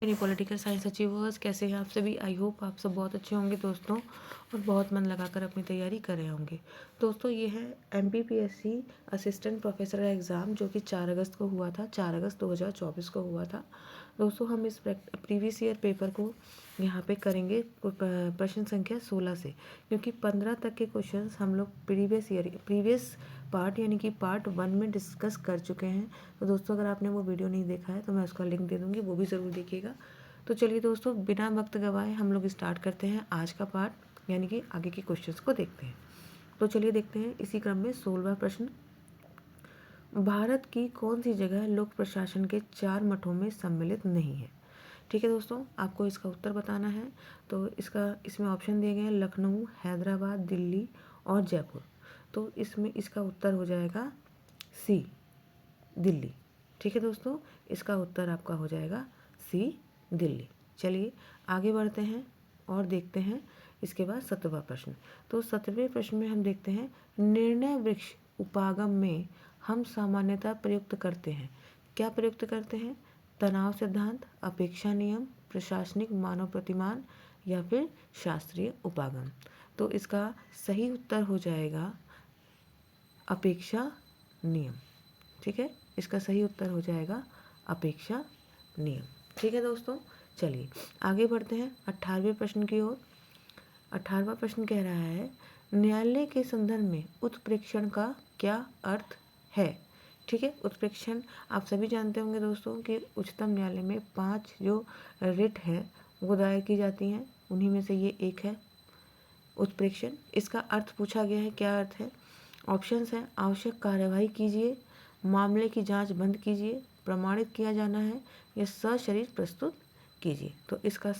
मेरी political science achievers कैसे हैं आप सभी। आई होप आप सब बहुत अच्छे होंगे दोस्तों, और बहुत मन लगाकर अपनी तैयारी कर रहे होंगे। दोस्तों ये है MPPSC असिस्टेंट प्रोफेसर का एग्ज़ाम जो कि 4 अगस्त को हुआ था, 4 अगस्त 2024 को हुआ था। दोस्तों हम इस प्रीवियस ईयर पेपर को यहाँ पे करेंगे प्रश्न संख्या 16 से, क्योंकि 15 तक के क्वेश्चंस हम लोग प्रीवियस पार्ट यानी कि पार्ट 1 में डिस्कस कर चुके हैं। तो दोस्तों अगर आपने वो वीडियो नहीं देखा है तो मैं उसका लिंक दे दूँगी, वो भी ज़रूर देखिएगा। तो चलिए दोस्तों बिना वक्त गवाए हम लोग स्टार्ट करते हैं आज का पार्ट, यानी कि आगे के क्वेश्चंस को देखते हैं। तो चलिए देखते हैं इसी क्रम में 16वां प्रश्न। भारत की कौन सी जगह लोक प्रशासन के 4 मठों में सम्मिलित नहीं है। ठीक है दोस्तों, आपको इसका उत्तर बताना है। तो इसमें ऑप्शन दिए गए हैं लखनऊ, हैदराबाद, दिल्ली और जयपुर। तो इसमें इसका उत्तर हो जाएगा सी, दिल्ली। ठीक है दोस्तों, इसका उत्तर आपका हो जाएगा सी, दिल्ली। चलिए आगे बढ़ते हैं और देखते हैं इसके बाद 17वां प्रश्न। तो 17वें प्रश्न में हम देखते हैं निर्णय वृक्ष उपागम में हम सामान्यतः प्रयुक्त करते हैं। क्या प्रयुक्त करते हैं? तनाव सिद्धांत, अपेक्षा नियम, प्रशासनिक मानव प्रतिमान या फिर शास्त्रीय उपागम। तो इसका सही उत्तर हो जाएगा अपेक्षा नियम। ठीक है, इसका सही उत्तर हो जाएगा अपेक्षा नियम। ठीक है दोस्तों, चलिए आगे बढ़ते हैं 18वें प्रश्न की ओर। 18वां प्रश्न कह रहा है न्यायालय के संदर्भ में उत्प्रेक्षण का क्या अर्थ है। ठीक है, उत्प्रेक्षण आप सभी जानते होंगे दोस्तों कि उच्चतम न्यायालय में 5 जो रिट हैं वो दायर की जाती हैं, उन्हीं में से ये एक है उत्प्रेक्षण। इसका अर्थ पूछा गया है, क्या अर्थ है? ऑप्शंस हैं आवश्यक कार्यवाही कीजिए, मामले की जांच बंद कीजिए, प्रमाणित किया जाना है या सशरीर प्रस्तुत कीजिए। तो इसका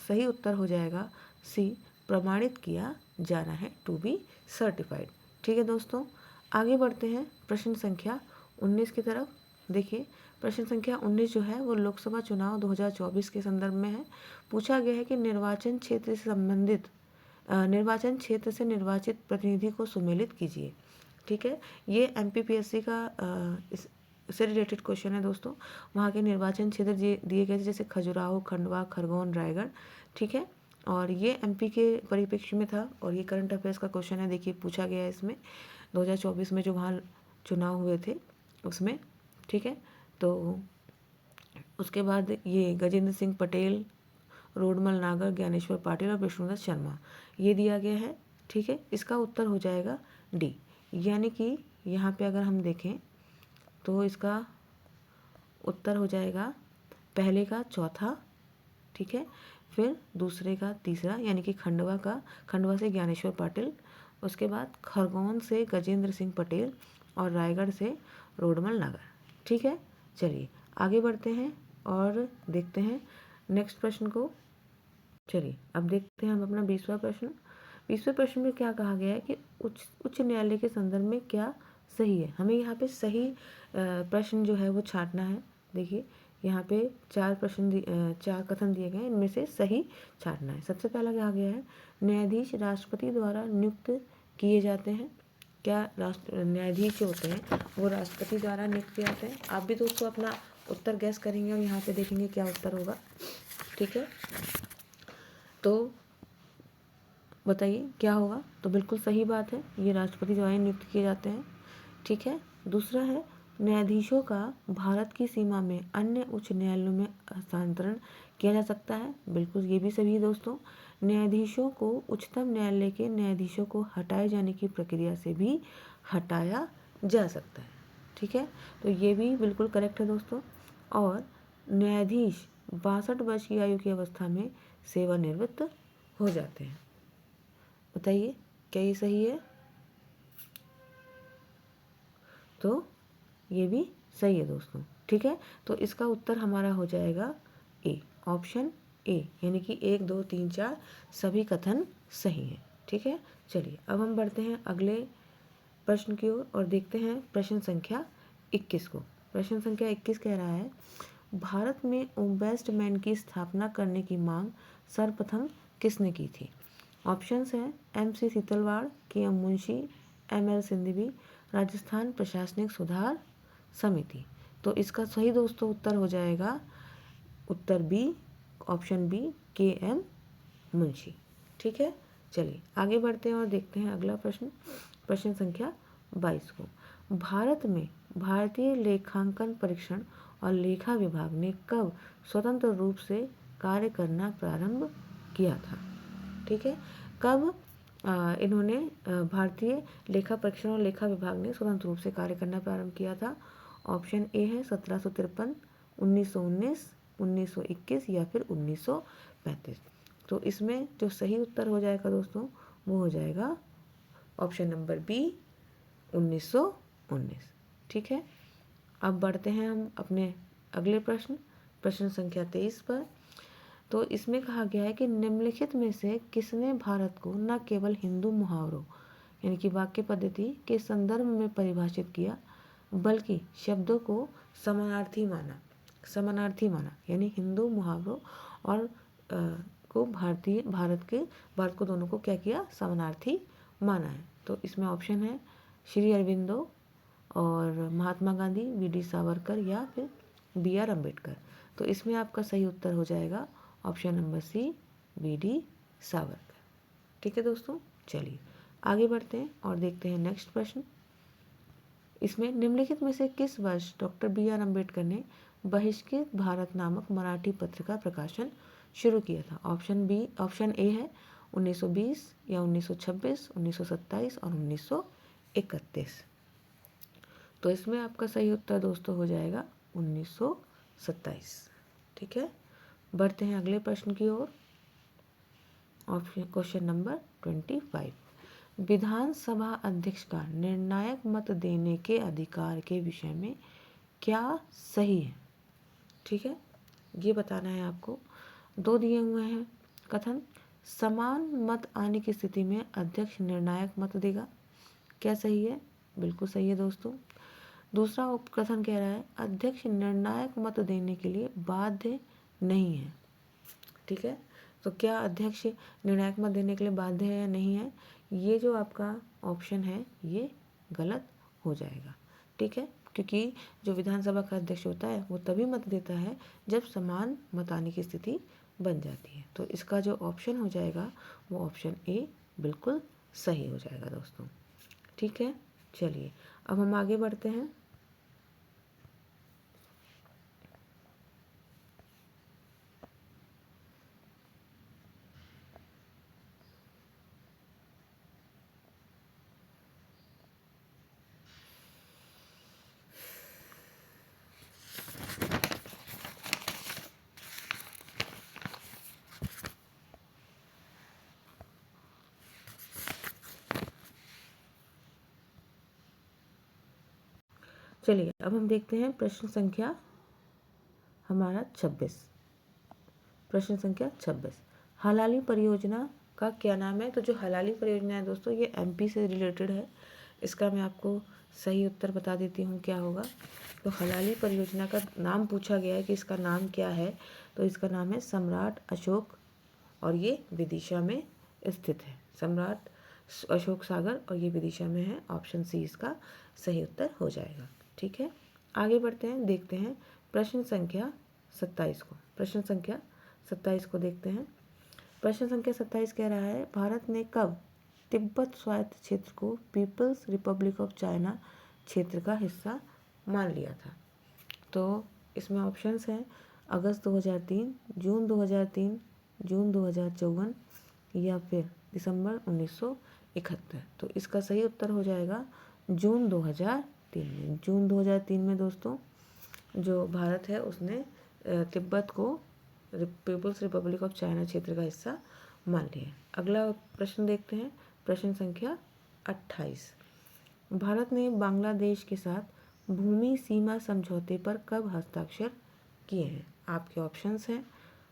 सही उत्तर हो जाएगा सी, प्रमाणित किया जाना है, टू बी सर्टिफाइड। ठीक है दोस्तों, आगे बढ़ते हैं प्रश्न संख्या 19 की तरफ। देखिए प्रश्न संख्या 19 जो है वो लोकसभा चुनाव 2024 के संदर्भ में है। पूछा गया है कि निर्वाचन क्षेत्र से निर्वाचित प्रतिनिधि को सुमेलित कीजिए। ठीक है, ये MPPSC का इससे रिलेटेड क्वेश्चन है दोस्तों। वहाँ के निर्वाचन क्षेत्र दिए गए थे, जैसे खजुराहो, खंडवा, खरगोन, रायगढ़। ठीक है, और ये MP के परिप्रेक्ष्य में था, और ये करंट अफेयर्स का क्वेश्चन है। देखिए पूछा गया है इसमें 2024 में जो वहाँ चुनाव हुए थे उसमें। ठीक है, तो उसके बाद ये गजेंद्र सिंह पटेल, रोडमल नागर, ज्ञानेश्वर पाटिल और विष्णुदत्त शर्मा, ये दिया गया है। ठीक है, इसका उत्तर हो जाएगा डी, यानी कि यहाँ पे अगर हम देखें तो इसका उत्तर हो जाएगा पहले का चौथा। ठीक है, फिर दूसरे का तीसरा, यानी कि खंडवा से ज्ञानेश्वर पाटिल, उसके बाद खरगोन से गजेंद्र सिंह पटेल और रायगढ़ से रोडमल नागर। ठीक है, चलिए आगे बढ़ते हैं और देखते हैं नेक्स्ट प्रश्न को। चलिए अब देखते हैं हम अपना 20वां प्रश्न। 20वें प्रश्न में क्या कहा गया है कि उच्च न्यायालय के संदर्भ में क्या सही है। हमें यहाँ पे सही प्रश्न जो है वो छांटना है। देखिए यहाँ पे 4 कथन दिए गए हैं, इनमें से सही छांटना है। सबसे पहला कहा गया है न्यायाधीश राष्ट्रपति द्वारा नियुक्त किए जाते हैं। क्या न्यायाधीश जो होते हैं वो राष्ट्रपति द्वारा नियुक्त किए जाते हैं। आप भी दोस्तों अपना उत्तर गैस करेंगे और यहाँ पे देखेंगे क्या उत्तर होगा। ठीक है, तो बताइए क्या होगा। तो बिल्कुल सही बात है, ये राष्ट्रपति द्वारा नियुक्त किए जाते हैं। ठीक है, दूसरा है न्यायाधीशों का भारत की सीमा में अन्य उच्च न्यायालयों में हस्तांतरण किया जा सकता है। बिल्कुल ये भी सही है दोस्तों। न्यायाधीशों को उच्चतम न्यायालय के न्यायाधीशों को हटाए जाने की प्रक्रिया से भी हटाया जा सकता है। ठीक है, तो ये भी बिल्कुल करेक्ट है दोस्तों। और न्यायाधीश 62 वर्ष की आयु की अवस्था में सेवानिवृत्त हो जाते हैं। बताइए क्या ये सही है? तो ये भी सही है दोस्तों। ठीक है, तो इसका उत्तर हमारा हो जाएगा ए, ऑप्शन ए, यानी कि 1, 2, 3, 4 सभी कथन सही हैं। ठीक है, चलिए अब हम बढ़ते हैं अगले प्रश्न की ओर और देखते हैं प्रश्न संख्या 21 को। प्रश्न संख्या 21 कह रहा है भारत में ओम्बेड्समैन की स्थापना करने की मांग सर्वप्रथम किसने की थी। ऑप्शंस हैं MC Setalvad, KM Munshi, ML Singhvi, Rajasthan प्रशासनिक सुधार समिति। तो इसका सही दोस्तों उत्तर हो जाएगा उत्तर B, option B KM Munshi. ठीक है, चलिए आगे बढ़ते हैं और देखते हैं अगला प्रश्न, प्रश्न संख्या 22 को। भारत में भारतीय लेखांकन परीक्षण और लेखा विभाग ने कब स्वतंत्र रूप से कार्य करना प्रारंभ किया था? ठीक है, कब इन्होंने भारतीय लेखा परीक्षण और लेखा विभाग ने स्वतंत्र रूप से कार्य करना प्रारंभ किया था? ऑप्शन ए है 1753, 1919, 1921 या फिर 1935। तो इसमें जो सही उत्तर हो जाएगा दोस्तों वो हो जाएगा ऑप्शन नंबर बी 1919। ठीक है, अब बढ़ते हैं हम अपने अगले प्रश्न, प्रश्न संख्या 23 पर। तो इसमें कहा गया है कि निम्नलिखित में से किसने भारत को न केवल हिंदू मुहावरों यानी कि वाक्य पद्धति के संदर्भ में परिभाषित किया बल्कि शब्दों को समानार्थी माना यानी हिंदू मुहावरों और को भारत को दोनों को क्या किया, समानार्थी माना है। तो इसमें ऑप्शन है श्री अरविंदो और महात्मा गांधी, VD सावरकर या फिर BR अम्बेडकर। तो इसमें आपका सही उत्तर हो जाएगा option number C VD Savarkar. ठीक है दोस्तों, चलिए आगे बढ़ते हैं और देखते हैं नेक्स्ट प्रश्न। इसमें निम्नलिखित में से किस वर्ष डॉक्टर BR अम्बेडकर ने बहिष्कृत भारत नामक मराठी पत्र का प्रकाशन शुरू किया था? ऑप्शन ए है 1920 या 1926, 1927 और 1931। तो इसमें आपका सही उत्तर दोस्तों हो जाएगा 1927। ठीक है, बढ़ते हैं अगले प्रश्न की ओर। ऑप्शन क्वेश्चन नंबर 25, विधानसभा अध्यक्ष का निर्णायक मत देने के अधिकार के विषय में क्या सही है? ठीक है, ये बताना है आपको। दो दिए हुए हैं कथन। समान मत आने की स्थिति में अध्यक्ष निर्णायक मत देगा, क्या सही है? बिल्कुल सही है दोस्तों। दूसरा उपकथन कह रहा है अध्यक्ष निर्णायक मत देने के लिए बाध्य नहीं है। ठीक है, तो क्या अध्यक्ष निर्णायक मत देने के लिए बाध्य है या नहीं है? ये जो आपका ऑप्शन है ये गलत हो जाएगा। ठीक है, क्योंकि जो विधानसभा का अध्यक्ष होता है वो तभी मत देता है जब समान मत आने की स्थिति बन जाती है। तो इसका जो ऑप्शन हो जाएगा वो ऑप्शन ए बिल्कुल सही हो जाएगा दोस्तों। ठीक है, चलिए अब हम आगे बढ़ते हैं। चलिए अब हम देखते हैं प्रश्न संख्या हमारा 26। प्रश्न संख्या 26, हलाली परियोजना का क्या नाम है? तो जो हलाली परियोजना है दोस्तों ये MP से रिलेटेड है। इसका मैं आपको सही उत्तर बता देती हूँ क्या होगा। तो हलाली परियोजना का नाम पूछा गया है कि इसका नाम क्या है, तो इसका नाम है सम्राट अशोक और ये विदिशा में स्थित है। सम्राट अशोक सागर और ये विदिशा में है। ऑप्शन सी इसका सही उत्तर हो जाएगा। ठीक है, आगे बढ़ते हैं, देखते हैं प्रश्न संख्या 27 को। प्रश्न संख्या 27 को देखते हैं। प्रश्न संख्या 27 कह रहा है भारत ने कब तिब्बत स्वायत्त क्षेत्र को पीपल्स रिपब्लिक ऑफ चाइना क्षेत्र का हिस्सा मान लिया था? तो इसमें ऑप्शंस हैं अगस्त 2003, जून 2003, जून 2054 या फिर दिसंबर 1971। तो इसका सही उत्तर हो जाएगा जून 2003 में। जून 2003 में दोस्तों जो भारत है उसने तिब्बत को पीपल्स रिपब्लिक ऑफ चाइना क्षेत्र का हिस्सा मान लिया। अगला प्रश्न देखते हैं, प्रश्न संख्या 28, भारत ने बांग्लादेश के साथ भूमि सीमा समझौते पर कब हस्ताक्षर किए हैं? आपके ऑप्शंस हैं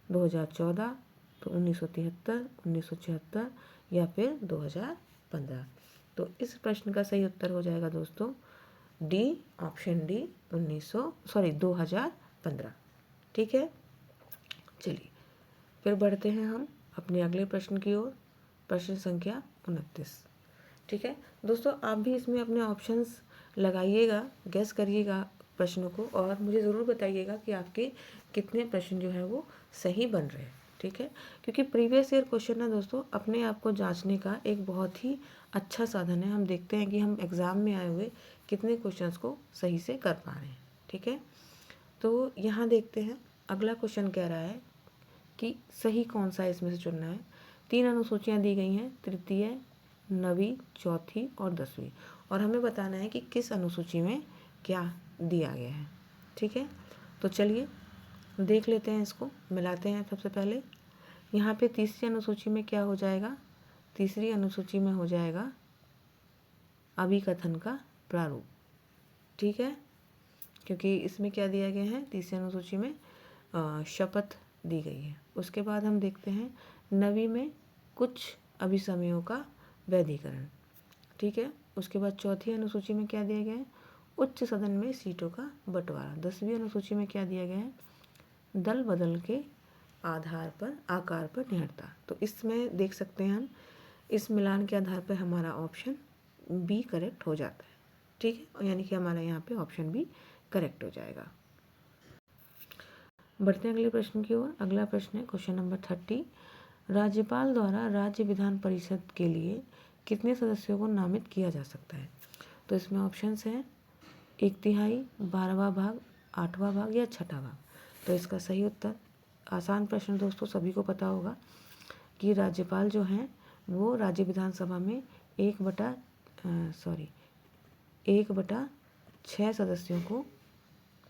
2014, तो 1973, 1976 या फिर 2015। तो इस प्रश्न का सही उत्तर हो जाएगा दोस्तों डी, ऑप्शन डी 2015। ठीक है, चलिए फिर बढ़ते हैं हम अपने अगले प्रश्न की ओर, प्रश्न संख्या 29। ठीक है दोस्तों, आप भी इसमें अपने ऑप्शंस लगाइएगा, गेस करिएगा प्रश्नों को, और मुझे ज़रूर बताइएगा कि आपके कितने प्रश्न जो है वो सही बन रहे हैं, ठीक है। क्योंकि प्रीवियस ईयर क्वेश्चन ना दोस्तों अपने आप को जांचने का एक बहुत ही अच्छा साधन है। हम देखते हैं कि हम एग्ज़ाम में आए हुए कितने क्वेश्चंस को सही से कर पा रहे हैं, ठीक है। तो यहाँ देखते हैं अगला क्वेश्चन कह रहा है कि सही कौन सा इसमें से चुनना है। 3 अनुसूचियाँ दी गई हैं, तृतीय, नवीं, चौथी और 10वीं, और हमें बताना है कि किस अनुसूची में क्या दिया गया है, ठीक है। तो चलिए देख लेते हैं, इसको मिलाते हैं। सबसे पहले यहाँ पे तीसरी अनुसूची में क्या हो जाएगा, तीसरी अनुसूची में हो जाएगा अभिकथन का प्रारूप, ठीक है। क्योंकि इसमें क्या दिया गया है, तीसरी अनुसूची में शपथ दी गई है। उसके बाद हम देखते हैं नवीं में कुछ अभिसमयों का वैधीकरण, ठीक है। उसके बाद चौथी अनुसूची में क्या दिया गया है, उच्च सदन में सीटों का बंटवारा। 10वीं अनुसूची में क्या दिया गया है, दल बदल के आधार पर आकार पर निहरता। तो इसमें देख सकते हैं हम, इस मिलान के आधार पर हमारा ऑप्शन बी करेक्ट हो जाता है, ठीक है। यानी कि हमारा यहाँ पे ऑप्शन बी करेक्ट हो जाएगा। बढ़ते हैं अगले प्रश्न की ओर। अगला प्रश्न है क्वेश्चन नंबर 30। राज्यपाल द्वारा राज्य विधान परिषद के लिए कितने सदस्यों को नामित किया जा सकता है। तो इसमें ऑप्शंस हैं 1/3, 12वां भाग, 8वां भाग या 6ठा भाग। तो इसका सही उत्तर, आसान प्रश्न दोस्तों, सभी को पता होगा कि राज्यपाल जो हैं वो राज्य विधानसभा में 1/6 सदस्यों को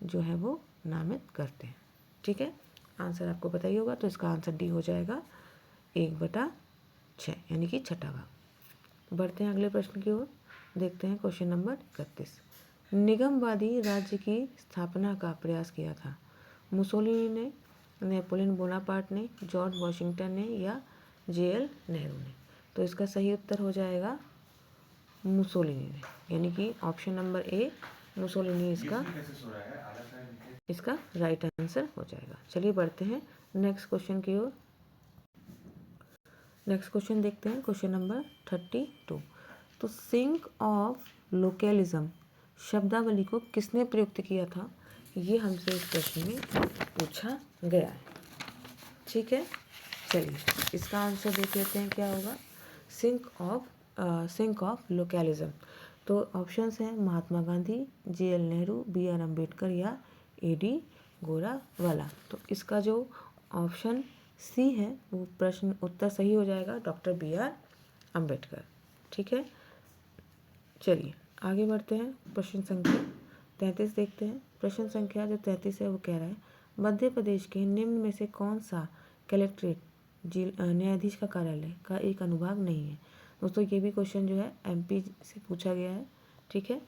जो है वो नामित करते हैं, ठीक है। आंसर आपको पता ही होगा, तो इसका आंसर डी हो जाएगा 1/6, यानी कि 6ठा भाग। बढ़ते हैं अगले प्रश्न की ओर। देखते हैं क्वेश्चन नंबर 31। निगमवादी राज्य की स्थापना का प्रयास किया था, मुसोलिनी ने, नेपोलियन बोनापार्ट ने, जॉर्ज वॉशिंगटन ने या JL नेहरू ने। तो इसका सही उत्तर हो जाएगा मुसोलिनी ने, यानी कि ऑप्शन नंबर ए मुसोलिनी इसका राइट आंसर हो जाएगा। चलिए बढ़ते हैं नेक्स्ट क्वेश्चन की ओर। नेक्स्ट क्वेश्चन देखते हैं क्वेश्चन नंबर 32। तो सिंक ऑफ लोकलिज्म शब्दावली को किसने प्रयुक्त किया था, ये हमसे इस प्रश्न में पूछा गया है, ठीक है। चलिए इसका आंसर देख लेते हैं क्या होगा। सिंक ऑफ लोकलिज्म, तो ऑप्शंस हैं महात्मा गांधी, JL नेहरू, BR अम्बेडकर या AD गोरावाला। तो इसका जो ऑप्शन सी है वो प्रश्न उत्तर सही हो जाएगा, डॉक्टर BR अम्बेडकर, ठीक है। चलिए आगे बढ़ते हैं। प्रश्न संख्या 33 देखते हैं। प्रश्न संख्या जो 33 है वो कह रहा है, मध्य प्रदेश के निम्न में से कौन सा कलेक्ट्रेट न्यायाधीश का कार्यालय का एक अनुभाग नहीं है। दोस्तों ये भी क्वेश्चन जो है MP से पूछा गया है, ठीक है।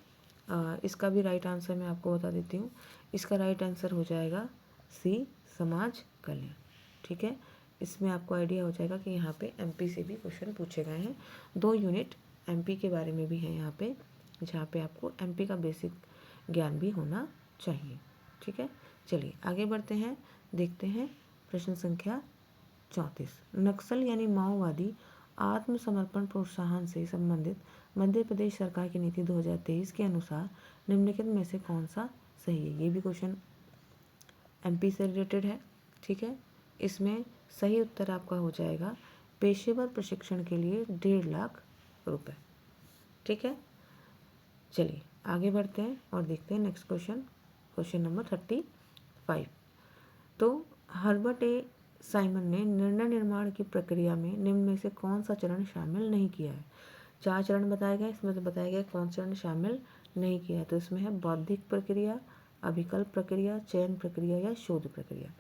इसका भी राइट आंसर मैं आपको बता देती हूँ। इसका राइट आंसर हो जाएगा सी समाज कल्याण, ठीक है। इसमें आपको आइडिया हो जाएगा कि यहाँ पे MP से भी क्वेश्चन पूछे गए हैं। 2 यूनिट MP के बारे में भी है यहाँ पे, जहाँ पे आपको MP का बेसिक ज्ञान भी होना चाहिए, ठीक है। चलिए आगे बढ़ते हैं, देखते हैं प्रश्न संख्या 34। नक्सल यानी माओवादी आत्मसमर्पण प्रोत्साहन से संबंधित मध्य प्रदेश सरकार की नीति 2023 के अनुसार निम्नलिखित में से कौन सा सही है। ये भी क्वेश्चन MP से रिलेटेड है, ठीक है। इसमें सही उत्तर आपका हो जाएगा पेशेवर प्रशिक्षण के लिए 1.5 लाख रुपए, ठीक है। चलिए आगे बढ़ते हैं और देखते हैं नेक्स्ट क्वेश्चन, क्वेश्चन नंबर 35। तो हर्बर्ट ए साइमन ने निर्णय निर्माण की प्रक्रिया में निम्न में से कौन सा चरण शामिल नहीं किया है। 4 चरण बताए गए, इसमें से बताया गया कौन सा चरण शामिल नहीं किया है। तो इसमें है बौद्धिक प्रक्रिया, अभिकल्प प्रक्रिया, चयन प्रक्रिया या शोध प्रक्रिया।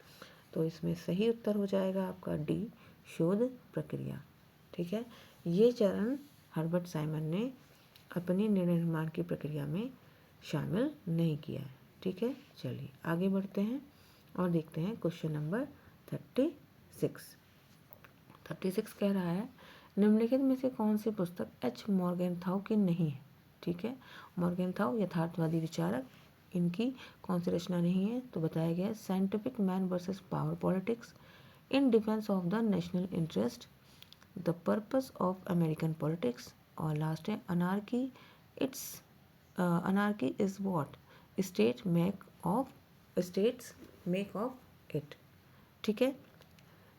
तो इसमें सही उत्तर हो जाएगा आपका डी शोध प्रक्रिया, ठीक है। ये चरण हर्बर्ट साइमन ने अपनी निर्णय निर्माण की प्रक्रिया में शामिल नहीं किया है, ठीक है। चलिए आगे बढ़ते हैं और देखते हैं क्वेश्चन नंबर 36। 36 कह रहा है, निम्नलिखित में से कौन सी पुस्तक H मॉर्गेनथाउ की नहीं है, ठीक है। मॉर्गेनथाउ यथार्थवादी विचारक, इनकी कौन सी रचना नहीं है। तो बताया गया scientific man versus power politics, in defence of the national interest, the purpose of American politics, और लास्ट है anarchy is what states make of it. ठीक है,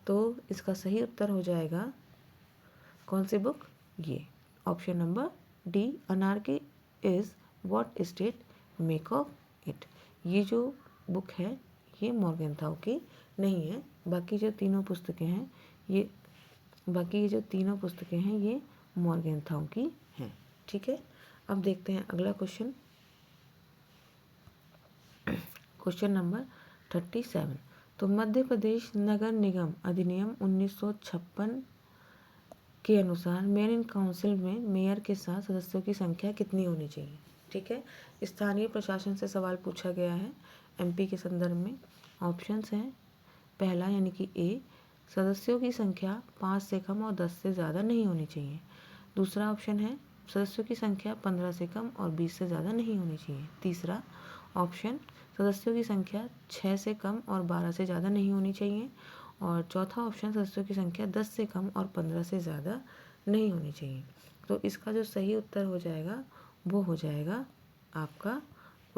तो इसका सही उत्तर हो जाएगा कौन सी बुक, ये option number D, anarchy is what state make of it. ये जो बुक है ये मॉर्गेनथाउ की नहीं है। बाकी जो तीनों पुस्तकें हैं ये मॉर्गेनथाउ की हैं। ठीक है, अब देखते हैं अगला क्वेश्चन, क्वेश्चन नंबर 37। तो मध्य प्रदेश नगर निगम अधिनियम 1956 के अनुसार मेयर इन काउंसिल में मेयर के साथ सदस्यों की संख्या कितनी होनी चाहिए। ठीक है, स्थानीय प्रशासन से सवाल पूछा गया है एमपी के संदर्भ में। ऑप्शंस हैं, पहला यानी कि ए, सदस्यों की संख्या 5 से कम और 10 से ज़्यादा नहीं होनी चाहिए। दूसरा ऑप्शन है, सदस्यों की संख्या 15 से कम और 20 से ज़्यादा नहीं होनी चाहिए। तीसरा ऑप्शन, सदस्यों की संख्या 6 से कम और 12 से ज़्यादा नहीं होनी चाहिए। और चौथा ऑप्शन, सदस्यों की संख्या 10 से कम और 15 से ज़्यादा नहीं होनी चाहिए। तो इसका जो सही उत्तर हो जाएगा वो हो जाएगा आपका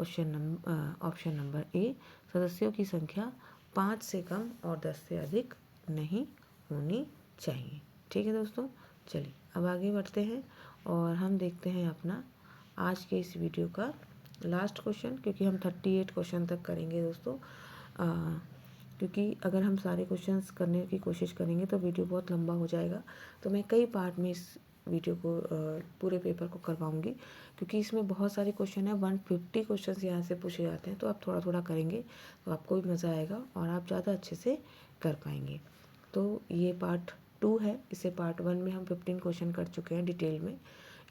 ऑप्शन नंबर ए, सदस्यों की संख्या 5 से कम और 10 से अधिक नहीं होनी चाहिए। ठीक है दोस्तों, चलिए अब आगे बढ़ते हैं और हम देखते हैं अपना आज के इस वीडियो का लास्ट क्वेश्चन, क्योंकि हम 38 क्वेश्चन तक करेंगे दोस्तों। क्योंकि अगर हम सारे क्वेश्चंस करने की कोशिश करेंगे तो वीडियो बहुत लंबा हो जाएगा, तो मैं कई पार्ट में इस वीडियो को पूरे पेपर को करवाऊंगी, क्योंकि इसमें बहुत सारे क्वेश्चन हैं। 150 क्वेश्चंस यहाँ से पूछे जाते हैं, तो आप थोड़ा थोड़ा करेंगे तो आपको भी मज़ा आएगा और आप ज़्यादा अच्छे से कर पाएंगे। तो ये पार्ट 2 है, इसे पार्ट 1 में हम 15 क्वेश्चन कर चुके हैं डिटेल में।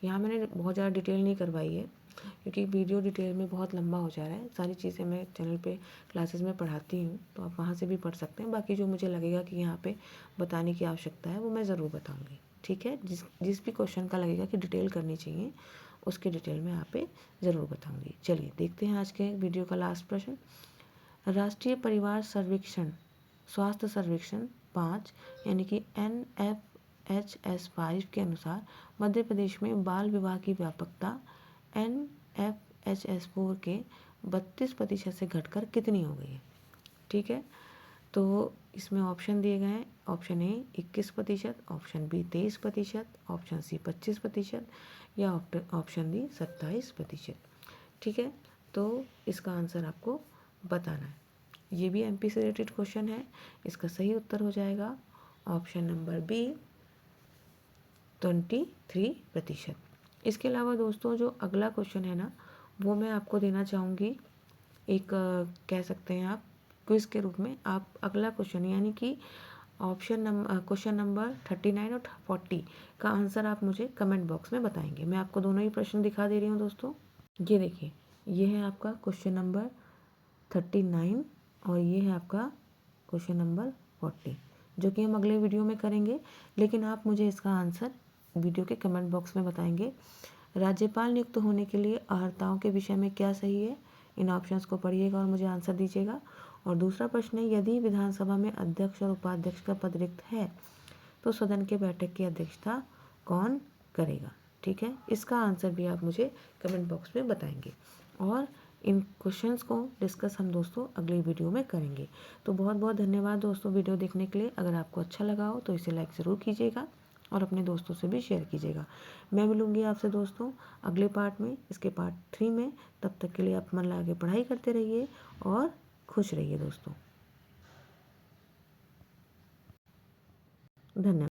यहाँ मैंने बहुत ज़्यादा डिटेल नहीं करवाई है, क्योंकि वीडियो डिटेल में बहुत लंबा हो जा रहा है। सारी चीज़ें मैं चैनल पे क्लासेस में पढ़ाती हूँ, तो आप वहाँ से भी पढ़ सकते हैं। बाकी जो मुझे लगेगा कि यहाँ पे बताने की आवश्यकता है वो मैं ज़रूर बताऊँगी। ठीक है, जिस भी क्वेश्चन का लगेगा कि डिटेल करनी चाहिए उसके डिटेल में यहाँ पे ज़रूर बताऊँगी। चलिए देखते हैं आज के वीडियो का लास्ट प्रश्न। राष्ट्रीय परिवार सर्वेक्षण स्वास्थ्य सर्वेक्षण 5 यानी कि NFHS 5 के अनुसार मध्य प्रदेश में बाल विवाह की व्यापकता NFHS 4 के 32% से घटकर कितनी हो गई है। ठीक है, तो इसमें ऑप्शन दिए गए हैं, option A 21%, option B 23%, option C 25% या ऑप्शन डी 27%। ठीक है, तो इसका आंसर आपको बताना है। ये भी एमपी से रिलेटेड क्वेश्चन है। इसका सही उत्तर हो जाएगा ऑप्शन नंबर बी 23%। इसके अलावा दोस्तों जो अगला क्वेश्चन है ना, वो मैं आपको देना चाहूँगी एक कह सकते हैं आप क्विज़ के रूप में। आप अगला क्वेश्चन यानी कि क्वेश्चन नंबर 39 और 40 का आंसर आप मुझे कमेंट बॉक्स में बताएंगे। मैं आपको दोनों ही प्रश्न दिखा दे रही हूँ दोस्तों। ये देखिए, ये है आपका क्वेश्चन नंबर 39 और ये है आपका क्वेश्चन नंबर 40, जो कि हम अगले वीडियो में करेंगे। लेकिन आप मुझे इसका आंसर वीडियो के कमेंट बॉक्स में बताएंगे। राज्यपाल नियुक्त होने के लिए अर्हताओं के विषय में क्या सही है, इन ऑप्शंस को पढ़िएगा और मुझे आंसर दीजिएगा। और दूसरा प्रश्न है, यदि विधानसभा में अध्यक्ष और उपाध्यक्ष का पद रिक्त है तो सदन के बैठक की अध्यक्षता कौन करेगा। ठीक है, इसका आंसर भी आप मुझे कमेंट बॉक्स में बताएंगे और इन क्वेश्चंस को डिस्कस हम दोस्तों अगले वीडियो में करेंगे। तो बहुत बहुत धन्यवाद दोस्तों वीडियो देखने के लिए। अगर आपको अच्छा लगा हो तो इसे लाइक ज़रूर कीजिएगा और अपने दोस्तों से भी शेयर कीजिएगा। मैं मिलूँगी आपसे दोस्तों अगले पार्ट में, इसके पार्ट 3 में। तब तक के लिए आप मन लगा के पढ़ाई करते रहिए और खुश रहिए दोस्तों। धन्यवाद।